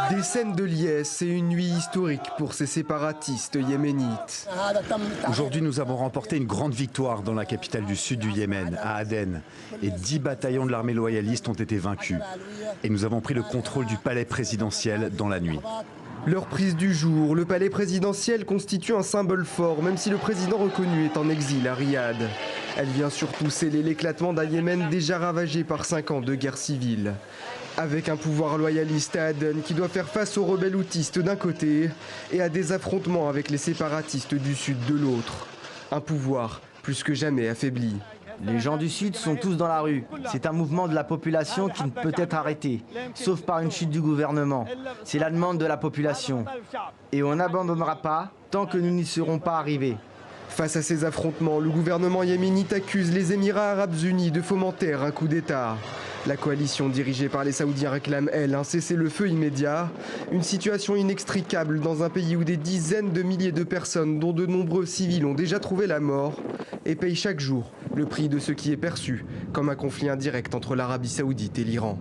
Des scènes de liesse et une nuit historique pour ces séparatistes yéménites. Aujourd'hui, nous avons remporté une grande victoire dans la capitale du sud du Yémen, à Aden. Et 10 bataillons de l'armée loyaliste ont été vaincus. Et nous avons pris le contrôle du palais présidentiel dans la nuit. Leur prise du jour, le palais présidentiel constitue un symbole fort, même si le président reconnu est en exil à Riyad. Elle vient surtout sceller l'éclatement d'un Yémen déjà ravagé par 5 ans de guerre civile. Avec un pouvoir loyaliste à Aden qui doit faire face aux rebelles houtistes d'un côté et à des affrontements avec les séparatistes du sud de l'autre. Un pouvoir plus que jamais affaibli. Les gens du Sud sont tous dans la rue. C'est un mouvement de la population qui ne peut être arrêté, sauf par une chute du gouvernement. C'est la demande de la population. Et on n'abandonnera pas tant que nous n'y serons pas arrivés. Face à ces affrontements, le gouvernement yéménite accuse les Émirats arabes unis de fomenter un coup d'État. La coalition dirigée par les Saoudiens réclame, elle, un cessez-le-feu immédiat. Une situation inextricable dans un pays où des dizaines de milliers de personnes, dont de nombreux civils, ont déjà trouvé la mort et payent chaque jour le prix de ce qui est perçu comme un conflit indirect entre l'Arabie saoudite et l'Iran.